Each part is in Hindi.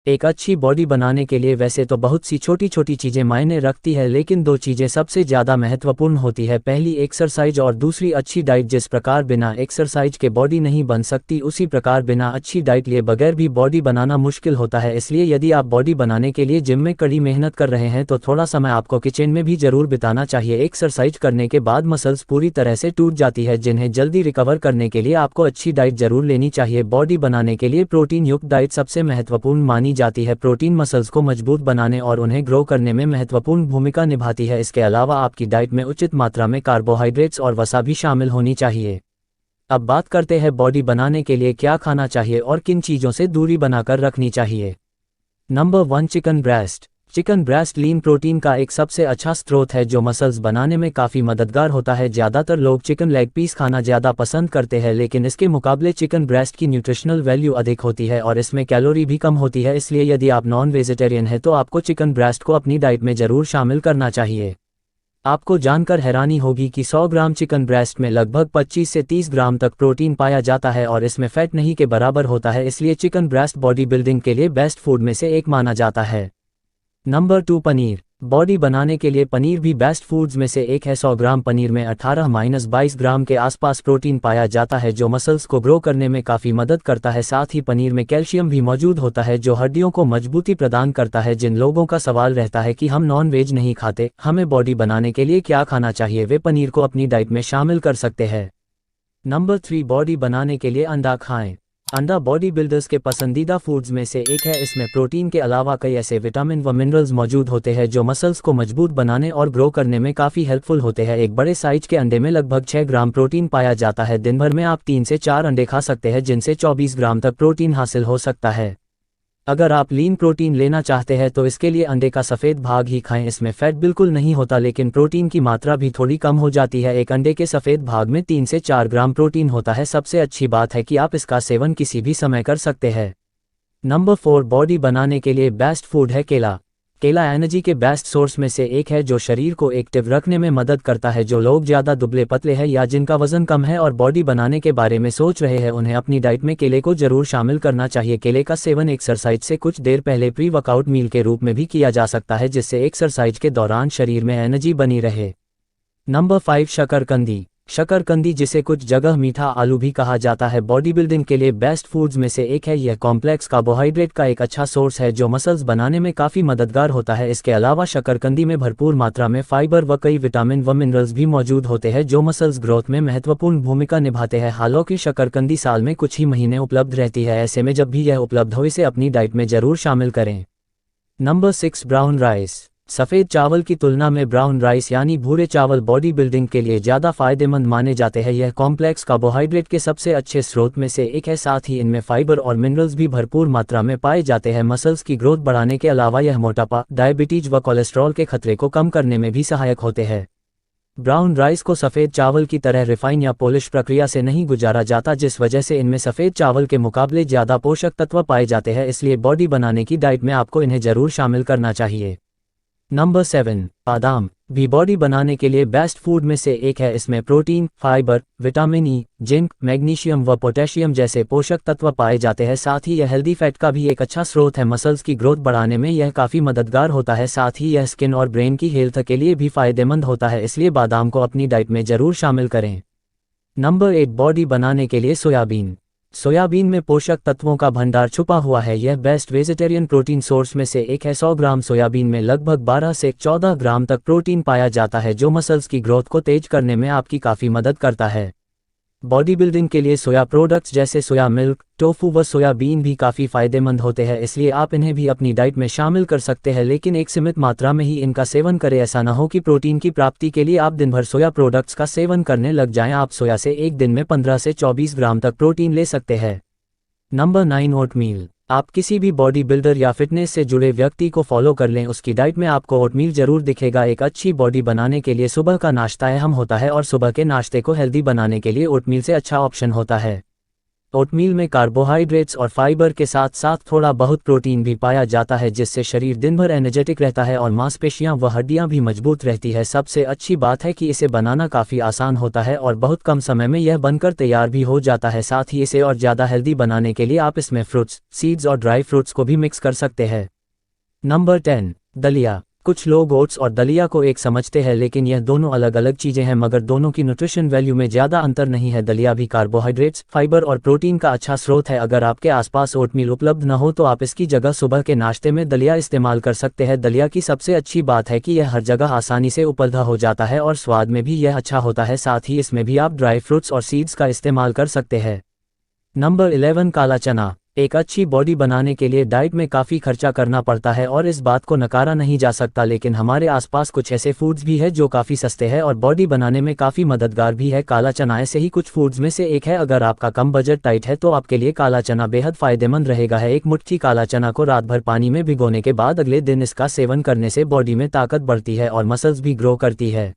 एक अच्छी बॉडी बनाने के लिए वैसे तो बहुत सी छोटी छोटी चीज़ें मायने रखती है, लेकिन दो चीज़ें सबसे ज़्यादा महत्वपूर्ण होती है। पहली एक्सरसाइज और दूसरी अच्छी डाइट। जिस प्रकार बिना एक्सरसाइज के बॉडी नहीं बन सकती, उसी प्रकार बिना अच्छी डाइट लिए बगैर भी बॉडी बनाना मुश्किल होता है। इसलिए यदि आप बॉडी बनाने के लिए जिम में कड़ी मेहनत कर रहे हैं तो थोड़ा समय आपको किचन में भी जरूर बिताना चाहिए। एक्सरसाइज करने के बाद मसल्स पूरी तरह से टूट जाती है, जिन्हें जल्दी रिकवर करने के लिए आपको अच्छी डाइट जरूर लेनी चाहिए। बॉडी बनाने के लिए प्रोटीन युक्त डाइट सबसे महत्वपूर्ण मानी जाती है। प्रोटीन मसल्स को मजबूत बनाने और उन्हें ग्रो करने में महत्वपूर्ण भूमिका निभाती है। इसके अलावा आपकी डाइट में उचित मात्रा में कार्बोहाइड्रेट्स और वसा भी शामिल होनी चाहिए। अब बात करते हैं बॉडी बनाने के लिए क्या खाना चाहिए और किन चीज़ों से दूरी बनाकर रखनी चाहिए। Number 1, chicken breast. Chicken breast lean protein का एक सबसे अच्छा स्रोत है जो मसल्स बनाने में काफ़ी मददगार होता है। ज़्यादातर लोग चिकन लेग पीस खाना ज़्यादा पसंद करते हैं, लेकिन इसके मुकाबले चिकन ब्रेस्ट की न्यूट्रिशनल वैल्यू अधिक होती है और इसमें कैलोरी भी कम होती है। इसलिए यदि आप नॉन वेजिटेरियन हैं तो आपको चिकन ब्रेस्ट को अपनी डाइट में ज़रूर शामिल करना चाहिए। आपको जानकर हैरानी होगी कि 100 ग्राम चिकन ब्रेस्ट में लगभग 25 से 30 ग्राम तक प्रोटीन पाया जाता है और इसमें फैट नहीं के बराबर होता है। इसलिए चिकन ब्रेस्ट बॉडी बिल्डिंग के लिए बेस्ट फूड में से एक माना जाता है। नंबर 2, पनीर। बॉडी बनाने के लिए पनीर भी बेस्ट फूड्स में से एक है। 100 ग्राम पनीर में 18-22 ग्राम के आसपास प्रोटीन पाया जाता है, जो मसल्स को ग्रो करने में काफ़ी मदद करता है। साथ ही पनीर में कैल्शियम भी मौजूद होता है, जो हड्डियों को मजबूती प्रदान करता है। जिन लोगों का सवाल रहता है कि हम नॉन वेज नहीं खाते, हमें बॉडी बनाने के लिए क्या खाना चाहिए, वे पनीर को अपनी डाइट में शामिल कर सकते हैं। नंबर 3, बॉडी बनाने के लिए अंडा खाएं। अंडा बॉडी बिल्डर्स के पसंदीदा फूड्स में से एक है। इसमें प्रोटीन के अलावा कई ऐसे विटामिन व मिनरल्स मौजूद होते हैं जो मसल्स को मजबूत बनाने और ग्रो करने में काफ़ी हेल्पफुल होते हैं। एक बड़े साइज के अंडे में लगभग 6 ग्राम प्रोटीन पाया जाता है। दिन भर में आप 3 से 4 अंडे खा सकते हैं, जिनसे 24 ग्राम तक प्रोटीन हासिल हो सकता है। अगर आप लीन प्रोटीन लेना चाहते हैं तो इसके लिए अंडे का सफ़ेद भाग ही खाएं। इसमें फैट बिल्कुल नहीं होता, लेकिन प्रोटीन की मात्रा भी थोड़ी कम हो जाती है। एक अंडे के सफ़ेद भाग में 3 से 4 ग्राम प्रोटीन होता है। सबसे अच्छी बात है कि आप इसका सेवन किसी भी समय कर सकते हैं। नंबर 4, बॉडी बनाने के लिए बेस्ट फूड है केला। केला एनर्जी के बेस्ट सोर्स में से एक है जो शरीर को एक्टिव रखने में मदद करता है। जो लोग ज़्यादा दुबले पतले हैं या जिनका वजन कम है और बॉडी बनाने के बारे में सोच रहे हैं, उन्हें अपनी डाइट में केले को जरूर शामिल करना चाहिए। केले का सेवन एक्सरसाइज से कुछ देर पहले प्री वर्कआउट मील के रूप में भी किया जा सकता है, जिससे एक्सरसाइज के दौरान शरीर में एनर्जी बनी रहे। नंबर 5, शकरकंदी। शकरकंदी, जिसे कुछ जगह मीठा आलू भी कहा जाता है, बॉडी बिल्डिंग के लिए बेस्ट फूड्स में से एक है। यह कॉम्प्लेक्स कार्बोहाइड्रेट का एक अच्छा सोर्स है जो मसल्स बनाने में काफ़ी मददगार होता है। इसके अलावा शकरकंदी में भरपूर मात्रा में फाइबर व कई विटामिन व मिनरल्स भी मौजूद होते हैं जो मसल्स ग्रोथ में महत्वपूर्ण भूमिका निभाते हैं। हालांकि शकरकंदी साल में कुछ ही महीने उपलब्ध रहती है, ऐसे में जब भी यह उपलब्ध हो इसे अपनी डाइट में जरूर शामिल करें। Number 6, brown rice. सफ़ेद चावल की तुलना में ब्राउन राइस यानी भूरे चावल बॉडी बिल्डिंग के लिए ज़्यादा फायदेमंद माने जाते हैं। यह कॉम्प्लेक्स कार्बोहाइड्रेट के सबसे अच्छे स्रोत में से एक है। साथ ही इनमें फाइबर और मिनरल्स भी भरपूर मात्रा में पाए जाते हैं। मसल्स की ग्रोथ बढ़ाने के अलावा यह मोटापा, डायबिटीज व कोलेस्ट्रॉल के खतरे को कम करने में भी सहायक होते हैं। ब्राउन राइस को सफ़ेद चावल की तरह रिफाइन या पॉलिश प्रक्रिया से नहीं गुजारा जाता, जिस वजह से इनमें सफ़ेद चावल के मुकाबले ज़्यादा पोषक तत्व पाए जाते हैं। इसलिए बॉडी बनाने की डाइट में आपको इन्हें जरूर शामिल करना चाहिए। नंबर 7, बादाम भी बॉडी बनाने के लिए बेस्ट फूड में से एक है। इसमें protein, fibre, vitamin E, zinc, magnesium व पोटेशियम जैसे पोषक तत्व पाए जाते हैं। साथ ही यह हेल्दी फैट का भी एक अच्छा स्रोत है। मसल्स की ग्रोथ बढ़ाने में यह काफ़ी मददगार होता है। साथ ही यह स्किन और ब्रेन की हेल्थ के लिए भी फायदेमंद होता है, इसलिए बादाम को अपनी डाइट में जरूर शामिल करें। नंबर 8, बॉडी बनाने के लिए सोयाबीन। सोयाबीन में पोषक तत्वों का भंडार छुपा हुआ है। यह बेस्ट वेजिटेरियन प्रोटीन सोर्स में से एक है। 100 ग्राम सोयाबीन में लगभग 12 से 14 ग्राम तक प्रोटीन पाया जाता है, जो मसल्स की ग्रोथ को तेज करने में आपकी काफ़ी मदद करता है। बॉडी बिल्डिंग के लिए सोया प्रोडक्ट्स जैसे सोया मिल्क, टोफू व सोयाबीन भी काफ़ी फायदेमंद होते हैं, इसलिए आप इन्हें भी अपनी डाइट में शामिल कर सकते हैं, लेकिन एक सीमित मात्रा में ही इनका सेवन करें। ऐसा न हो कि प्रोटीन की प्राप्ति के लिए आप दिन भर सोया प्रोडक्ट्स का सेवन करने लग जाएं। आप सोया से एक दिन में 15 से 24 ग्राम तक प्रोटीन ले सकते हैं। Number 9, oatmeal. आप किसी भी बॉडी बिल्डर या फिटनेस से जुड़े व्यक्ति को फॉलो कर लें, उसकी डाइट में आपको ओटमील जरूर दिखेगा। एक अच्छी बॉडी बनाने के लिए सुबह का नाश्ता अहम होता है और सुबह के नाश्ते को हेल्दी बनाने के लिए ओटमील से अच्छा ऑप्शन होता है। ओटमील में कार्बोहाइड्रेट्स और फाइबर के साथ साथ थोड़ा बहुत प्रोटीन भी पाया जाता है, जिससे शरीर दिन भर एनर्जेटिक रहता है और मांसपेशियां व हड्डियां भी मजबूत रहती है। सबसे अच्छी बात है कि इसे बनाना काफ़ी आसान होता है और बहुत कम समय में यह बनकर तैयार भी हो जाता है। साथ ही इसे और ज़्यादा हेल्दी बनाने के लिए आप इसमें फ्रूट्स, सीड्स और ड्राई फ्रूट्स को भी मिक्स कर सकते हैं। नंबर 10, दलिया। कुछ लोग ओट्स और दलिया को एक समझते हैं, लेकिन यह दोनों अलग अलग चीज़ें हैं, मगर दोनों की न्यूट्रिशन वैल्यू में ज़्यादा अंतर नहीं है। दलिया भी कार्बोहाइड्रेट्स, फाइबर और प्रोटीन का अच्छा स्रोत है। अगर आपके आसपास ओटमील उपलब्ध न हो तो आप इसकी जगह सुबह के नाश्ते में दलिया इस्तेमाल कर सकते हैं। दलिया की सबसे अच्छी बात है कि यह हर जगह आसानी से उपलब्ध हो जाता है और स्वाद में भी यह अच्छा होता है। साथ ही इसमें भी आप ड्राई फ्रूट्स और सीड्स का इस्तेमाल कर सकते हैं। नंबर 11, काला चना। एक अच्छी बॉडी बनाने के लिए डाइट में काफ़ी खर्चा करना पड़ता है और इस बात को नकारा नहीं जा सकता, लेकिन हमारे आसपास कुछ ऐसे फूड्स भी हैं जो काफ़ी सस्ते हैं और बॉडी बनाने में काफ़ी मददगार भी है। काला चना ऐसे ही कुछ फूड्स में से एक है। अगर आपका कम बजट टाइट है तो आपके लिए काला चना बेहद फ़ायदेमंद रहेगा। एक मुट्ठी काला चना को रात भर पानी में भिगोने के बाद अगले दिन इसका सेवन करने से बॉडी में ताकत बढ़ती है और मसल्स भी ग्रो करती है।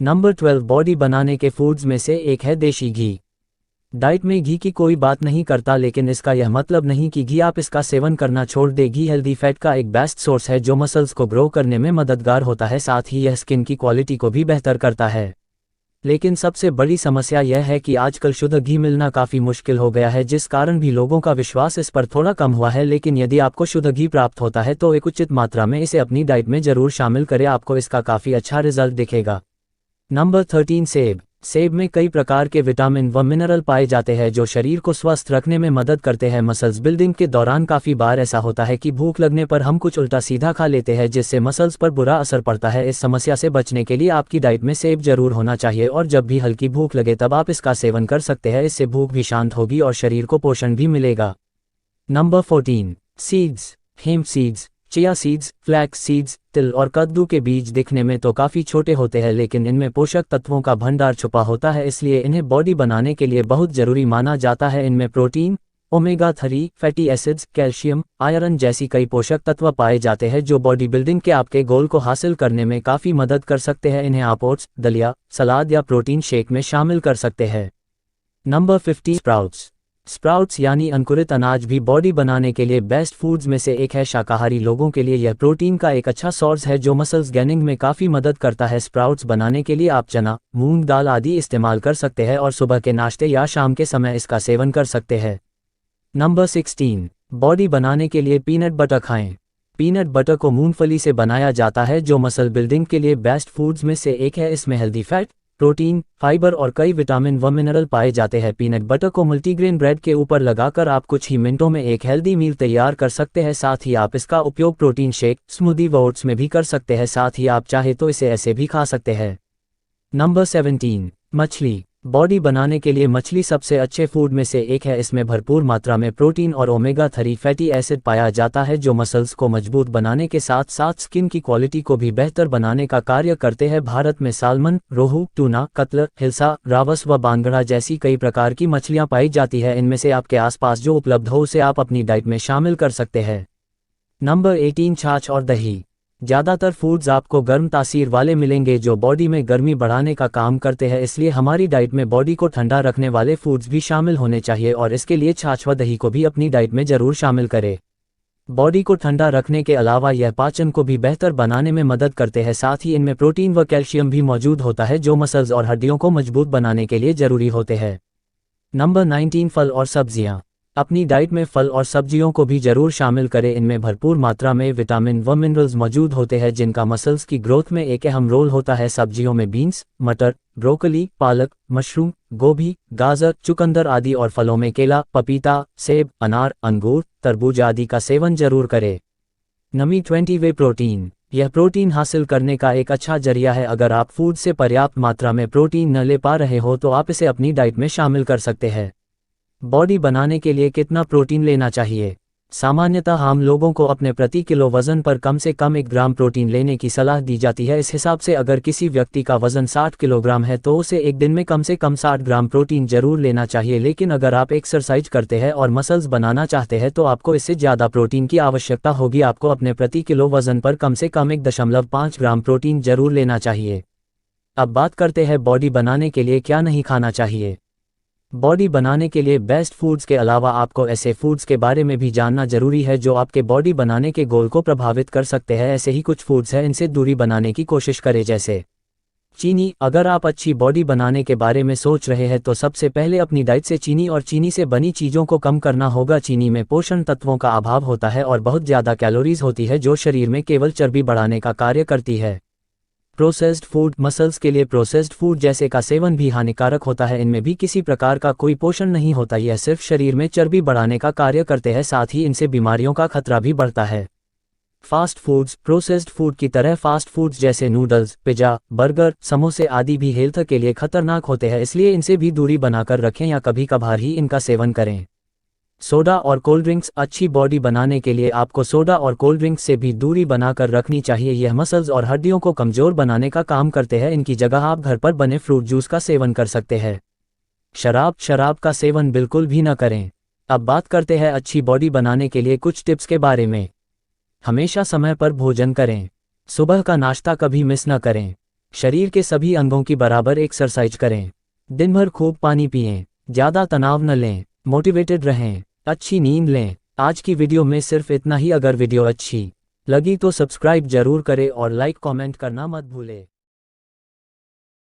नंबर 12, बॉडी बनाने के फूड्स में से एक है देशी घी। डाइट में घी की कोई बात नहीं करता, लेकिन इसका यह मतलब नहीं कि घी आप इसका सेवन करना छोड़ दें। घी हेल्दी फैट का एक बेस्ट सोर्स है जो मसल्स को ग्रो करने में मददगार होता है। साथ ही यह स्किन की क्वालिटी को भी बेहतर करता है। लेकिन सबसे बड़ी समस्या यह है कि आजकल शुद्ध घी मिलना काफ़ी मुश्किल हो गया है, जिस कारण भी लोगों का विश्वास इस पर थोड़ा कम हुआ है। लेकिन यदि आपको शुद्ध घी प्राप्त होता है तो एक उचित मात्रा में इसे अपनी डाइट में ज़रूर शामिल करें, आपको इसका काफ़ी अच्छा रिजल्ट दिखेगा। नंबर 13, सेब। सेब में कई प्रकार के विटामिन व मिनरल पाए जाते हैं जो शरीर को स्वस्थ रखने में मदद करते हैं। मसल्स बिल्डिंग के दौरान काफ़ी बार ऐसा होता है कि भूख लगने पर हम कुछ उल्टा सीधा खा लेते हैं, जिससे मसल्स पर बुरा असर पड़ता है। इस समस्या से बचने के लिए आपकी डाइट में सेब जरूर होना चाहिए और जब भी हल्की भूख लगे तब आप इसका सेवन कर सकते हैं। इससे भूख भी शांत होगी और शरीर को पोषण भी मिलेगा। Number 14, seeds. Hemp seeds, chia seeds, flax seeds, तिल और कद्दू के बीज दिखने में तो काफ़ी छोटे होते हैं, लेकिन इनमें पोषक तत्वों का भंडार छुपा होता है, इसलिए इन्हें बॉडी बनाने के लिए बहुत ज़रूरी माना जाता है। इनमें protein, omega 3 fatty acids, calcium, iron जैसी कई पोषक तत्व पाए जाते हैं जो बॉडी बिल्डिंग के आपके गोल को हासिल करने में काफ़ी मदद कर सकते हैं। इन्हें आप ओट्स, दलिया, सलाद या प्रोटीन शेक में शामिल कर सकते हैं। Number 15, sprouts. स्प्राउट्स यानी अंकुरित अनाज भी बॉडी बनाने के लिए बेस्ट फूड्स में से एक है। शाकाहारी लोगों के लिए यह प्रोटीन का एक अच्छा सोर्स है जो मसल्स गेनिंग में काफ़ी मदद करता है। स्प्राउट्स बनाने के लिए आप चना, मूंग दाल आदि इस्तेमाल कर सकते हैं और सुबह के नाश्ते या शाम के समय इसका सेवन कर सकते हैं। नंबर 16, बॉडी बनाने के लिए पीनट बटर खाएं। पीनट बटर को मूंगफली से बनाया जाता है जो मसल बिल्डिंग के लिए बेस्ट फूड्स में से एक है। इसमें हेल्दी फैट, प्रोटीन, फाइबर और कई विटामिन व मिनरल पाए जाते हैं। पीनट बटर को मल्टीग्रेन ब्रेड के ऊपर लगाकर आप कुछ ही मिनटों में एक हेल्दी मील तैयार कर सकते हैं। साथ ही आप इसका उपयोग प्रोटीन शेक, स्मूदी व ओट्स में भी कर सकते हैं। साथ ही आप चाहे तो इसे ऐसे भी खा सकते हैं। नंबर 17, मछली। बॉडी बनाने के लिए मछली सबसे अच्छे फूड में से एक है। इसमें भरपूर मात्रा में प्रोटीन और ओमेगा 3 फैटी एसिड पाया जाता है जो मसल्स को मजबूत बनाने के साथ साथ स्किन की क्वालिटी को भी बेहतर बनाने का कार्य करते हैं। भारत में सालमन, रोहू, टूना, कतला, हिल्सा, रावस व बांगड़ा जैसी कई प्रकार की मछलियां पाई जाती है। इनमें से आपके आसपास जो उपलब्ध हो उसे आप अपनी डाइट में शामिल कर सकते हैं। नंबर 18, छाछ और दही। ज़्यादातर फूड्स आपको गर्म तासीर वाले मिलेंगे जो बॉडी में गर्मी बढ़ाने का काम करते हैं, इसलिए हमारी डाइट में बॉडी को ठंडा रखने वाले फूड्स भी शामिल होने चाहिए और इसके लिए छाछ व दही को भी अपनी डाइट में ज़रूर शामिल करें। बॉडी को ठंडा रखने के अलावा यह पाचन को भी बेहतर बनाने में मदद करते हैं। साथ ही इनमें प्रोटीन व कैल्शियम भी मौजूद होता है जो मसल्स और हड्डियों को मजबूत बनाने के लिए ज़रूरी होते हैं। नंबर 19, फल और सब्जियाँ। अपनी डाइट में फल और सब्जियों को भी जरूर शामिल करें। इनमें भरपूर मात्रा में विटामिन व मिनरल्स मौजूद होते हैं जिनका मसल्स की ग्रोथ में एक अहम रोल होता है। सब्जियों में बीन्स, मटर, ब्रोकली, पालक, मशरूम, गोभी, गाजर, चुकंदर आदि और फलों में केला, पपीता, सेब, अनार, अंगूर, तरबूज आदि का सेवन जरूर करें। नंबर 20, वे प्रोटीन। यह प्रोटीन हासिल करने का एक अच्छा जरिया है। अगर आप फूड से पर्याप्त मात्रा में प्रोटीन न ले पा रहे हो तो आप इसे अपनी डाइट में शामिल कर सकते हैं। बॉडी बनाने के लिए कितना प्रोटीन लेना चाहिए? सामान्यतः आम लोगों को अपने प्रति किलो वजन पर कम से कम 1 ग्राम प्रोटीन लेने की सलाह दी जाती है। इस हिसाब से अगर किसी व्यक्ति का वजन 60 किलोग्राम है तो उसे एक दिन में कम से कम 60 ग्राम प्रोटीन जरूर लेना चाहिए। लेकिन अगर आप एक्सरसाइज करते हैं और मसल्स बनाना चाहते हैं तो आपको इससे ज़्यादा प्रोटीन की आवश्यकता होगी। आपको अपने प्रति किलो वजन पर कम से कम 1.5 ग्राम प्रोटीन जरूर लेना चाहिए। अब बात करते हैं बॉडी बनाने के लिए क्या नहीं खाना चाहिए। बॉडी बनाने के लिए बेस्ट फूड्स के अलावा आपको ऐसे फूड्स के बारे में भी जानना जरूरी है जो आपके बॉडी बनाने के गोल को प्रभावित कर सकते हैं। ऐसे ही कुछ फूड्स हैं, इनसे दूरी बनाने की कोशिश करें, जैसे चीनी। अगर आप अच्छी बॉडी बनाने के बारे में सोच रहे हैं तो सबसे पहले अपनी डाइट से चीनी और चीनी से बनी चीज़ों को कम करना होगा। चीनी में पोषण तत्वों का अभाव होता है और बहुत ज़्यादा कैलोरीज होती है जो शरीर में केवल चर्बी बढ़ाने का कार्य करती है। Processed food. मसल्स के लिए प्रोसेस्ड फूड जैसे का सेवन भी हानिकारक होता है। इनमें भी किसी प्रकार का कोई पोषण नहीं होता, यह सिर्फ शरीर में चर्बी बढ़ाने का कार्य करते हैं, साथ ही इनसे बीमारियों का खतरा भी बढ़ता है। Fast foods. प्रोसेस्ड फूड की तरह फास्ट फूड्स जैसे नूडल्स, पिज़्ज़ा, बर्गर, समोसे आदि भी हेल्थ के लिए खतरनाक होते हैं, इसलिए इनसे भी दूरी बनाकर रखें या कभी कभार ही इनका सेवन करें। सोडा और कोल्ड ड्रिंक्स। अच्छी बॉडी बनाने के लिए आपको सोडा और कोल्ड ड्रिंक्स से भी दूरी बनाकर रखनी चाहिए। यह मसल्स और हड्डियों को कमजोर बनाने का काम करते हैं। इनकी जगह आप घर पर बने फ्रूट जूस का सेवन कर सकते हैं। शराब का सेवन बिल्कुल भी न करें। अब बात करते हैं अच्छी बॉडी बनाने के लिए कुछ टिप्स के बारे में। हमेशा समय पर भोजन करें। सुबह का नाश्ता कभी मिस न करें। शरीर के सभी अंगों की बराबर एक्सरसाइज करें। दिन भर खूब पानी पिएं। ज़्यादा तनाव न लें। मोटिवेटेड रहें। अच्छी नींद लें। आज की वीडियो में सिर्फ इतना ही। अगर वीडियो अच्छी लगी तो सब्सक्राइब जरूर करें और लाइक कमेंट करना मत भूलें।